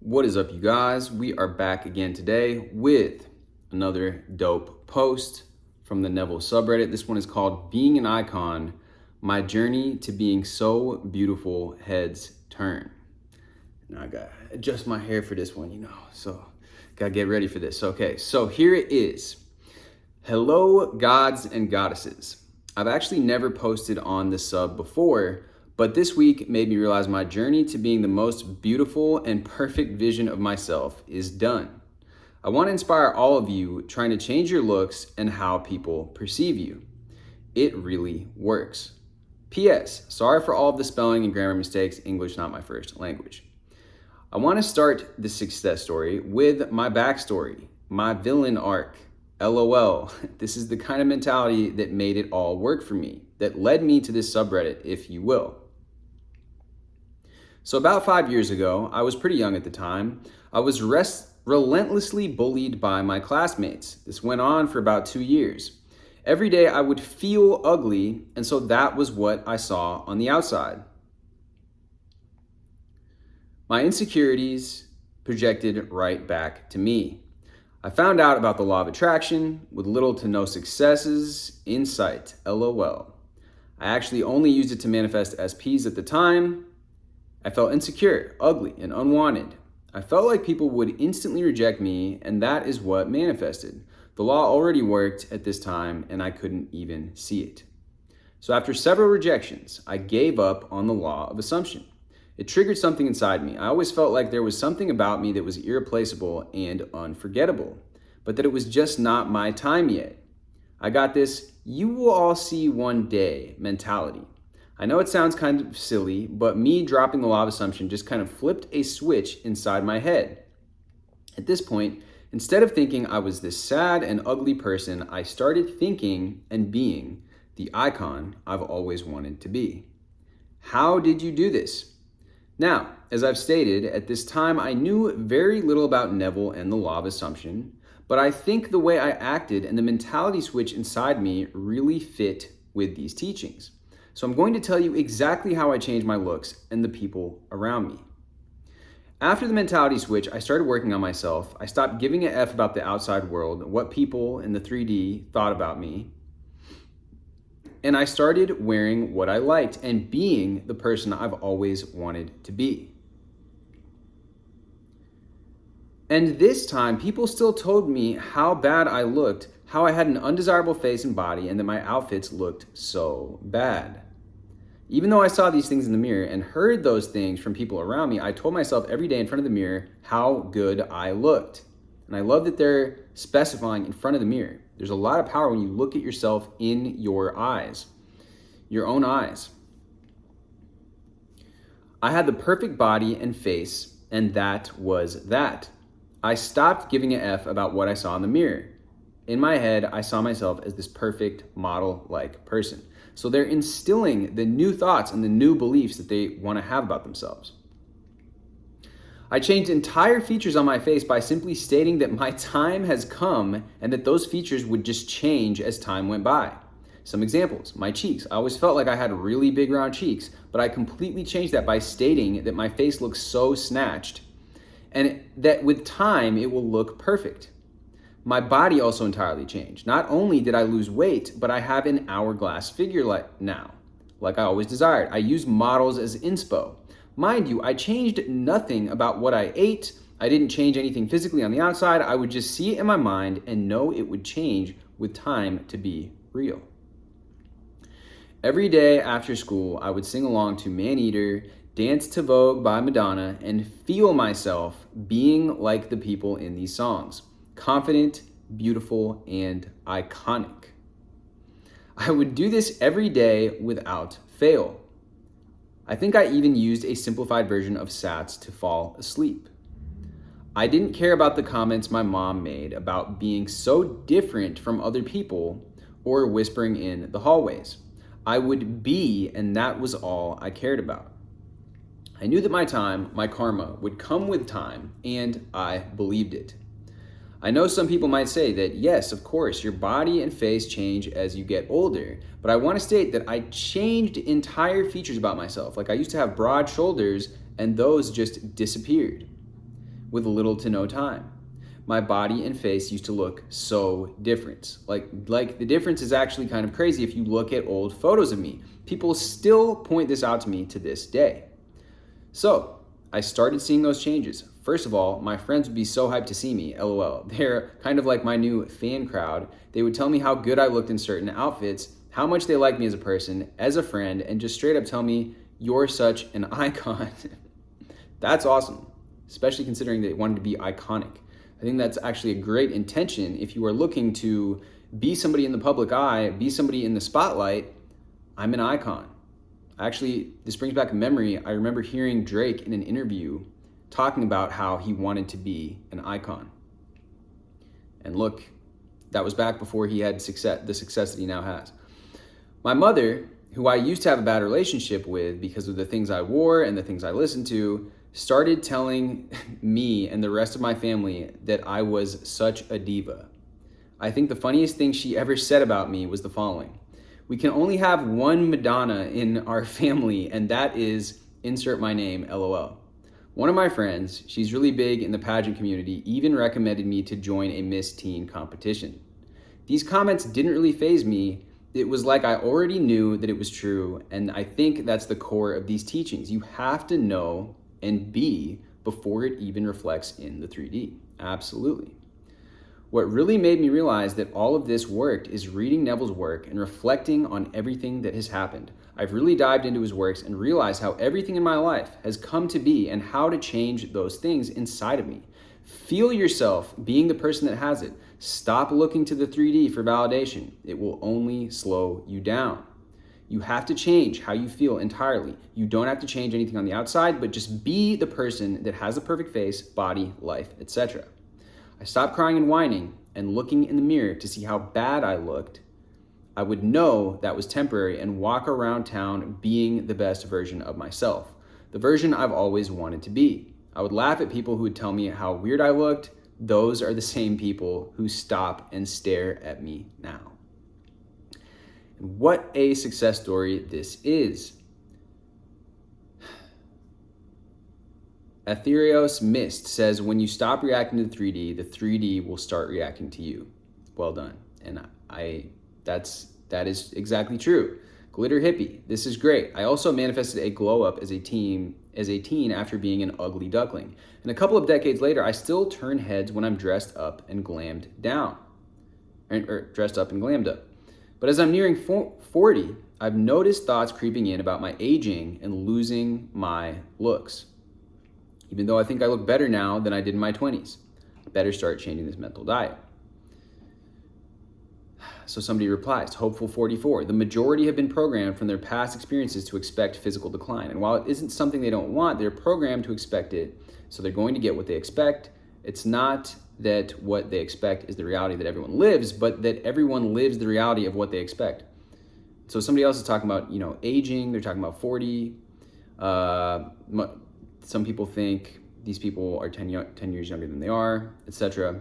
What is up, you guys? We are back again today with another dope post from the Neville subreddit. This one is called Being an Icon, My Journey to Being So Beautiful Heads Turn. Now I gotta adjust my hair for this one, so gotta get ready for this. Okay, so here it is. Hello, gods and goddesses. I've actually never posted on the sub before, but this week made me realize my journey to being the most beautiful and perfect vision of myself is done. I want to inspire all of you trying to change your looks and how people perceive you. It really works. P.S. Sorry for all of the spelling and grammar mistakes. English not my first language. I want to start this success story with my backstory, my villain arc. LOL. This is the kind of mentality that made it all work for me, that led me to this subreddit, if you will. So about 5 years ago, I was pretty young at the time, I was relentlessly bullied by my classmates. This went on for about 2 years. Every day I would feel ugly, and so that was what I saw on the outside. My insecurities projected right back to me. I found out about the law of attraction with little to no successes in sight, LOL. I actually only used it to manifest SPs at the time. I felt insecure, ugly, and unwanted. I felt like people would instantly reject me, and that is what manifested. The law already worked at this time, and I couldn't even see it. So after several rejections, I gave up on the law of assumption. It triggered something inside me. I always felt like there was something about me that was irreplaceable and unforgettable, but that it was just not my time yet. I got this, you will all see one day mentality. I know it sounds kind of silly, but me dropping the law of assumption just kind of flipped a switch inside my head. At this point, instead of thinking I was this sad and ugly person, I started thinking and being the icon I've always wanted to be. How did you do this? Now, as I've stated, at this time I knew very little about Neville and the law of assumption, but I think the way I acted and the mentality switch inside me really fit with these teachings. So I'm going to tell you exactly how I changed my looks and the people around me. After the mentality switch, I started working on myself. I stopped giving a F about the outside world, what people in the 3D thought about me. And I started wearing what I liked and being the person I've always wanted to be. And this time, people still told me how bad I looked, how I had an undesirable face and body, and that my outfits looked so bad. Even though I saw these things in the mirror and heard those things from people around me, I told myself every day in front of the mirror how good I looked. And I love that they're specifying in front of the mirror. There's a lot of power when you look at yourself in your eyes, your own eyes. I had the perfect body and face, and that was that. I stopped giving an F about what I saw in the mirror. In my head, I saw myself as this perfect model-like person. So they're instilling the new thoughts and the new beliefs that they want to have about themselves. I changed entire features on my face by simply stating that my time has come and that those features would just change as time went by. Some examples, my cheeks. I always felt like I had really big round cheeks, but I completely changed that by stating that my face looks so snatched and that with time it will look perfect. My body also entirely changed. Not only did I lose weight, but I have an hourglass figure now, like I always desired. I use models as inspo. Mind you, I changed nothing about what I ate. I didn't change anything physically on the outside. I would just see it in my mind and know it would change with time to be real. Every day after school, I would sing along to Maneater, dance to Vogue by Madonna, and feel myself being like the people in these songs. Confident, beautiful, and iconic. I would do this every day without fail. I think I even used a simplified version of Sats to fall asleep. I didn't care about the comments my mom made about being so different from other people or whispering in the hallways. I would be, and that was all I cared about. I knew that my time, my karma, would come with time, and I believed it. I know some people might say that, yes, of course, your body and face change as you get older, but I want to state that I changed entire features about myself. Like I used to have broad shoulders and those just disappeared. with little to no time. My body and face used to look so different. Like the difference is actually kind of crazy if you look at old photos of me. People still point this out to me to this day. So I started seeing those changes. First of all, my friends would be so hyped to see me, LOL. They're kind of like my new fan crowd. They would tell me how good I looked in certain outfits, how much they liked me as a person, as a friend, and just straight up tell me, "You're such an icon." That's awesome, especially considering they wanted to be iconic. I think that's actually a great intention if you are looking to be somebody in the public eye, be somebody in the spotlight. I'm an icon. Actually, this brings back a memory. I remember hearing Drake in an interview talking about how he wanted to be an icon. And look, that was back before he had the success that he now has. My mother, who I used to have a bad relationship with because of the things I wore and the things I listened to, started telling me and the rest of my family that I was such a diva. I think the funniest thing she ever said about me was the following: "We can only have one Madonna in our family, and that is insert my name, LOL." One of my friends, she's really big in the pageant community, even recommended me to join a Miss Teen competition. These comments didn't really faze me. It was like I already knew that it was true, and I think that's the core of these teachings. You have to know and be before it even reflects in the 3D. Absolutely. What really made me realize that all of this worked is reading Neville's work and reflecting on everything that has happened. I've really dived into his works and realized how everything in my life has come to be and how to change those things inside of me. Feel yourself being the person that has it. Stop looking to the 3D for validation. It will only slow you down. You have to change how you feel entirely. You don't have to change anything on the outside, but just be the person that has a perfect face, body, life, etc. I stopped crying and whining and looking in the mirror to see how bad I looked. I would know that was temporary and walk around town being the best version of myself, the version I've always wanted to be. I would laugh at people who would tell me how weird I looked. Those are the same people who stop and stare at me now. And what a success story this is. Aetherios Mist says, when you stop reacting to the 3D will start reacting to you. Well done. And that is exactly true. Glitter hippie, this is great. I also manifested a glow up as a teen after being an ugly duckling. And a couple of decades later, I still turn heads when I'm dressed up and glammed down. Or dressed up and glammed up. But as I'm nearing 40, I've noticed thoughts creeping in about my aging and losing my looks. Even though I think I look better now than I did in my 20s. I better start changing this mental diet. So somebody replies, Hopeful 44, the majority have been programmed from their past experiences to expect physical decline. And while it isn't something they don't want, they're programmed to expect it. So they're going to get what they expect. It's not that what they expect is the reality that everyone lives, but that everyone lives the reality of what they expect. So somebody else is talking about, aging. They're talking about 40. Some people think these people are 10 years younger than they are, etc.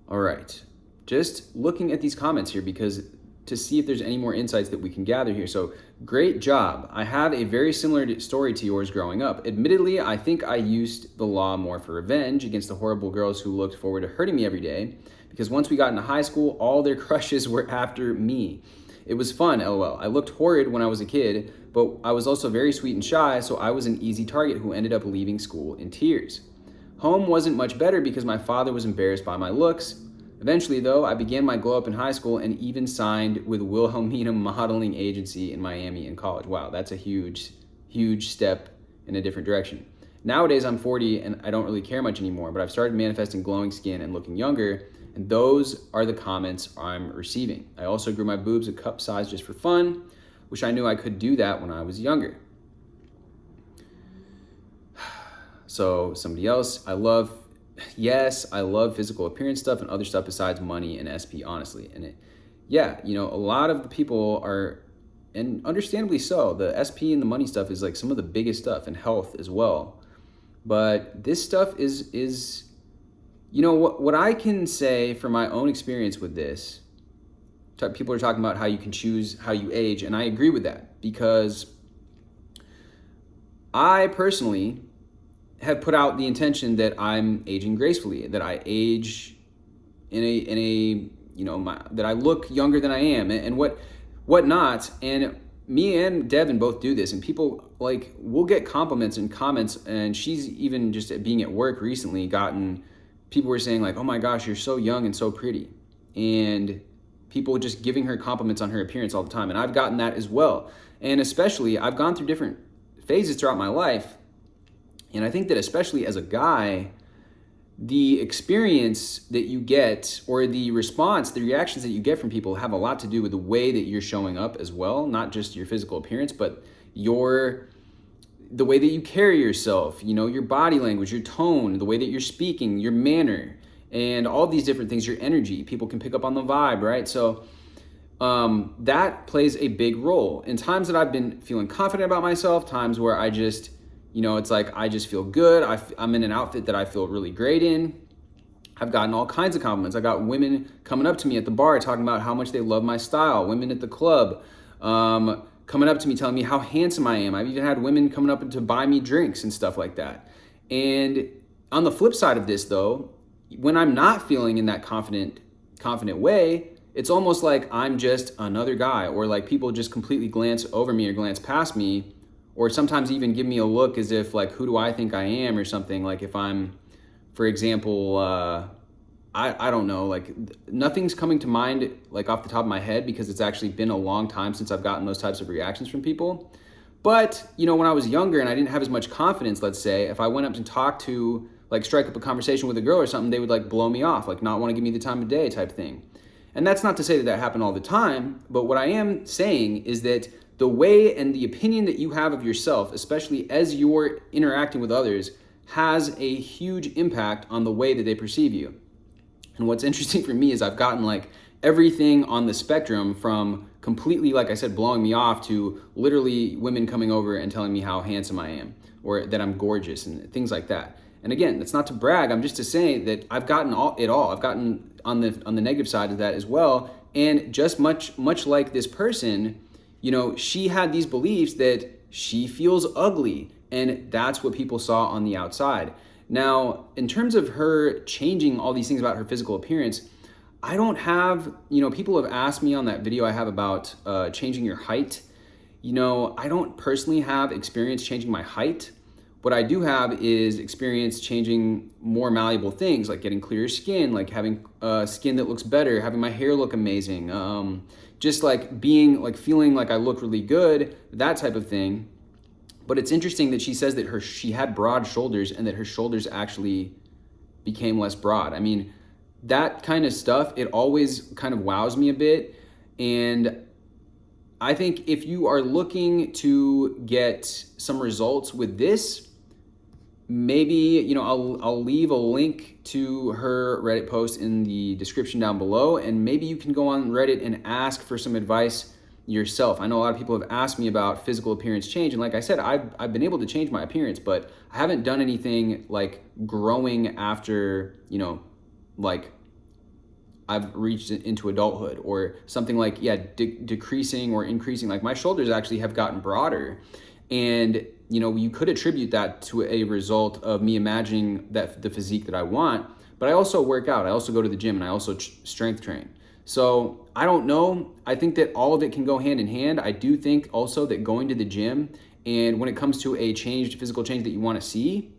All right. Just looking at these comments here because to see if there's any more insights that we can gather here. So great job. I have a very similar story to yours growing up. Admittedly, I think I used the law more for revenge against the horrible girls who looked forward to hurting me every day, because once we got into high school, all their crushes were after me. It was fun, LOL. I looked horrid when I was a kid, but I was also very sweet and shy, so I was an easy target who ended up leaving school in tears. Home wasn't much better because my father was embarrassed by my looks. Eventually, though, I began my glow up in high school and even signed with Wilhelmina Modeling Agency in Miami in college. Wow, that's a huge, huge step in a different direction. Nowadays, I'm 40 and I don't really care much anymore, but I've started manifesting glowing skin and looking younger, and those are the comments I'm receiving. I also grew my boobs a cup size just for fun. Wish I knew I could do that when I was younger. So somebody else, I love physical appearance stuff and other stuff besides money and SP, honestly. And a lot of the people are, and understandably so, the SP and the money stuff is like some of the biggest stuff, and health as well. But this stuff is what I can say from my own experience with this. People are talking about how you can choose how you age, and I agree with that because I personally have put out the intention that I'm aging gracefully, that I age in a that I look younger than I am, and whatnot. And me and Devin both do this, and people like will get compliments and comments. And she's even just being at work recently gotten people were saying like, "Oh my gosh, you're so young and so pretty," and people just giving her compliments on her appearance all the time. And I've gotten that as well. And especially, I've gone through different phases throughout my life, and I think that especially as a guy, the experience that you get or the response, the reactions that you get from people have a lot to do with the way that you're showing up as well, not just your physical appearance, but the way that you carry yourself, your body language, your tone, the way that you're speaking, your manner, and all these different things, your energy. People can pick up on the vibe, right? So that plays a big role. In times that I've been feeling confident about myself, times where I just it's like I just feel good. I'm in an outfit that I feel really great in. I've gotten all kinds of compliments. I got women coming up to me at the bar talking about how much they love my style. Women at the club coming up to me telling me how handsome I am. I've even had women coming up to buy me drinks and stuff like that. And on the flip side of this, though, when I'm not feeling in that confident way, it's almost like I'm just another guy, or like people just completely glance over me or glance past me, or sometimes even give me a look as if like, who do I think I am or something. Like if I'm, for example, I don't know, like nothing's coming to mind like off the top of my head because it's actually been a long time since I've gotten those types of reactions from people. But, when I was younger and I didn't have as much confidence, let's say, if I went up and talked to, like strike up a conversation with a girl or something, they would like blow me off, like not want to give me the time of day type thing. And that's not to say that that happened all the time, but what I am saying is that the way and the opinion that you have of yourself, especially as you're interacting with others, has a huge impact on the way that they perceive you. And what's interesting for me is I've gotten like everything on the spectrum from completely, like I said, blowing me off to literally women coming over and telling me how handsome I am or that I'm gorgeous and things like that. And again, that's not to brag. I'm just to say that I've gotten it all. I've gotten on the negative side of that as well. And just much like this person, she had these beliefs that she feels ugly, and that's what people saw on the outside. Now, in terms of her changing all these things about her physical appearance, I don't have, people have asked me on that video I have about changing your height. I don't personally have experience changing my height. What I do have is experience changing more malleable things, like getting clearer skin, like having skin that looks better, having my hair look amazing, just like feeling like I look really good, that type of thing. But it's interesting that she says that she had broad shoulders and that her shoulders actually became less broad. I mean, that kind of stuff, it always kind of wows me a bit. And I think if you are looking to get some results with this, maybe, I'll leave a link to her Reddit post in the description down below, and maybe you can go on Reddit and ask for some advice yourself. I know a lot of people have asked me about physical appearance change, and like I said, I've been able to change my appearance, but I haven't done anything like growing after, like I've reached into adulthood, or something like, decreasing or increasing. Like my shoulders actually have gotten broader, and you could attribute that to a result of me imagining that the physique that I want. But I also work out, I also go to the gym, and I also strength train. So I don't know. I think that all of it can go hand in hand. I do think also that going to the gym, and when it comes to a physical change that you want to see,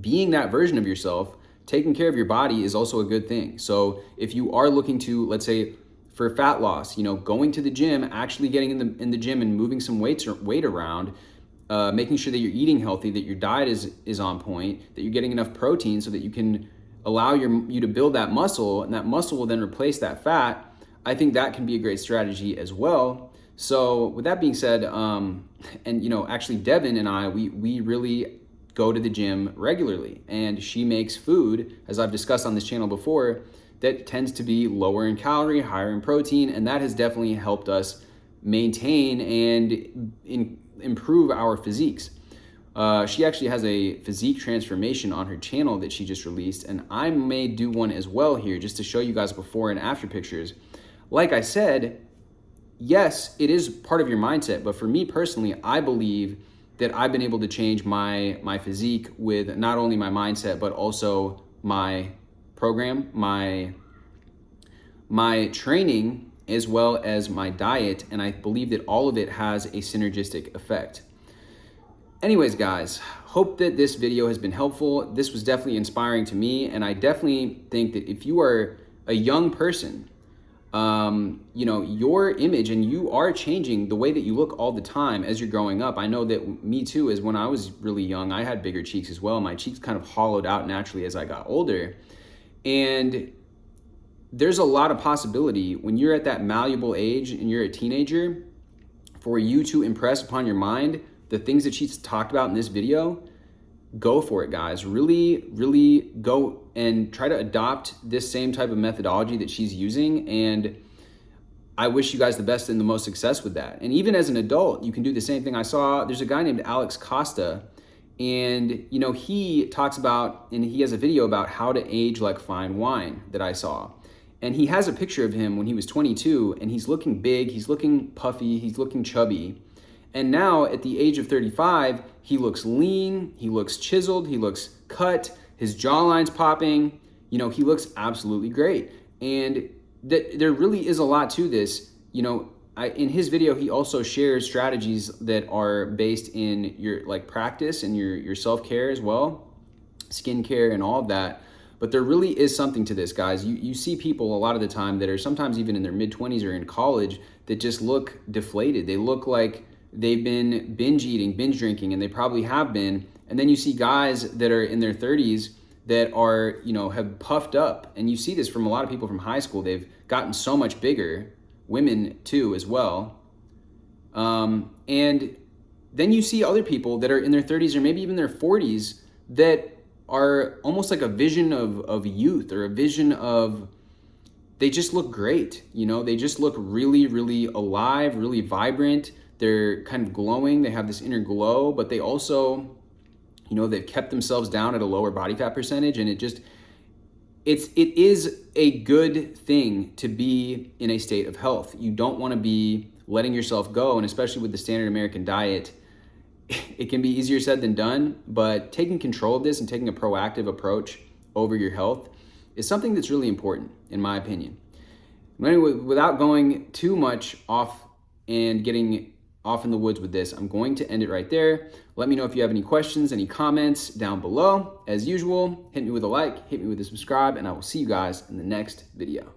being that version of yourself, taking care of your body is also a good thing. So if you are looking to, let's say, for fat loss, going to the gym, actually getting in the gym and moving some weight around, making sure that you're eating healthy, that your diet is on point, that you're getting enough protein so that you can allow you to build that muscle, and that muscle will then replace that fat. I think that can be a great strategy as well. So with that being said, actually Devin and I, we really go to the gym regularly, and she makes food, as I've discussed on this channel before, that tends to be lower in calorie, higher in protein, and that has definitely helped us maintain and improve our physiques. She actually has a physique transformation on her channel that she just released, and I may do one as well here just to show you guys before and after pictures. Like I said, yes, it is part of your mindset, but for me personally, I believe that I've been able to change my physique with not only my mindset, but also my program, my training, as well as my diet. And I believe that all of it has a synergistic effect. Anyways, guys, hope that this video has been helpful. This was definitely inspiring to me. And I definitely think that if you are a young person, your image, and you are changing the way that you look all the time as you're growing up. I know that me too, is when I was really young, I had bigger cheeks as well. My cheeks kind of hollowed out naturally as I got older. And there's a lot of possibility when you're at that malleable age and you're a teenager for you to impress upon your mind the things that she's talked about in this video. Go for it, guys. Really, really go and try to adopt this same type of methodology that she's using. And I wish you guys the best and the most success with that. And even as an adult, you can do the same thing. I saw there's a guy named Alex Costa, and he talks about, and he has a video about how to age like fine wine that I saw. And he has a picture of him when he was 22, and he's looking big, he's looking puffy, he's looking chubby. And now at the age of 35, he looks lean, he looks chiseled, he looks cut, his jawline's popping, he looks absolutely great. And there really is a lot to this. In his video, he also shares strategies that are based in your practice and your self-care as well, skincare and all of that. But there really is something to this, guys. You see people a lot of the time that are sometimes even in their mid-20s or in college that just look deflated. They look like they've been binge eating, binge drinking, and they probably have been. And then you see guys that are in their 30s that are, have puffed up. And you see this from a lot of people from high school. They've gotten so much bigger, women too as well. And then you see other people that are in their 30s or maybe even their 40s that are almost like a vision of youth, or a vision of, they just look great. They just look really, really alive, really vibrant. They're kind of glowing. They have this inner glow, but they also, they've kept themselves down at a lower body fat percentage. And it is a good thing to be in a state of health. You don't want to be letting yourself go. And especially with the standard American diet, it can be easier said than done, but taking control of this and taking a proactive approach over your health is something that's really important, in my opinion. Anyway, without going too much off and getting off in the woods with this, I'm going to end it right there. Let me know if you have any questions, any comments down below. As usual, hit me with a like, hit me with a subscribe, and I will see you guys in the next video.